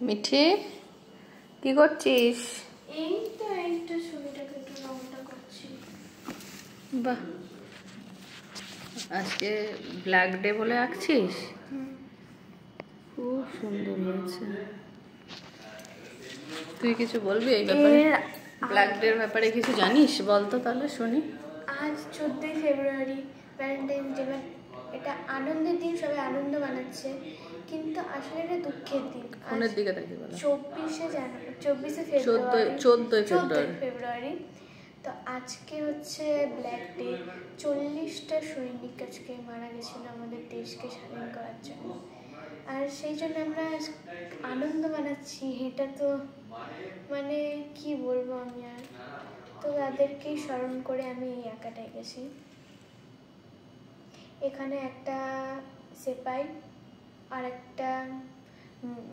মিঠি কি করছিস? এই তো ছবিটাকে একটু রংটা করছি। বাহ, আজকে ব্ল্যাক ডে বলে আঁকছিস? খুব সুন্দর হয়েছে। তুই কিছু বলবি এই ব্যাপারে? ব্ল্যাক ডের ব্যাপারে কিছু জানিস? বলতো তাহলে শুনি। আজ 14 ফেব্রুয়ারি, ভ্যালেন্টাইন্স ডে। এটা আনন্দের দিন, সবাই আনন্দ বানাচ্ছে, কিন্তু আসলে এটা দুঃখের দিন। ফোনের দিকে তাকিয়ে বলো। 14 ফেব্রুয়ারি। তো আজকে হচ্ছে ব্ল্যাক ডে। 40টা সৈনিক আজকে মারা গেছিল আমাদের দেশকে স্বাধীন করার জন্য, আর সেই জন্য আমরা আনন্দ মানাচ্ছি। এটা তো মানে কি বলবো আমি, আর তো তাদেরকেই স্মরণ করে আমি এই আঁকাটা এঁকেছি। এখানে একটা সেপাই আর একটা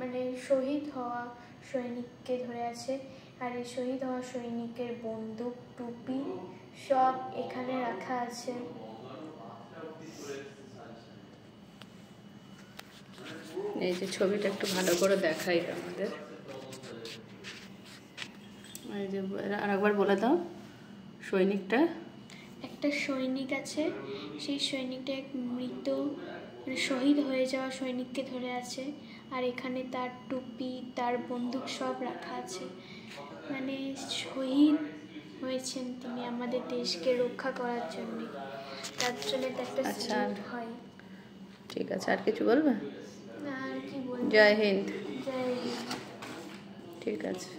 মানে শহীদ হওয়া সৈনিককে ধরে আছে, আর এই শহীদ হওয়া সৈনিকের বন্দুক, টুপি সব এখানে রাখা আছে। এই যে ছবিটা একটু ভালো করে দেখাই আমাদের। এই যে আরেকবার বলে দাও। সৈনিকটা, একটা সৈনিক আছে, সেই সৈনিকটা এক মৃত মানে শহীদ হয়ে যাওয়া সৈনিককে ধরে আছে, আর এখানে তার টুপি, তার বন্দুক সব রাখা আছে। মানে শহীদ হয়েছেন তিনি আমাদের দেশকে রক্ষা করার জন্য, তার জন্য একটা স্যালুট হয়। ঠিক আছে, আর কিছু বলবে? আর কি বলবো? জয় হিন্দ। জয় হিন্দ। ঠিক আছে।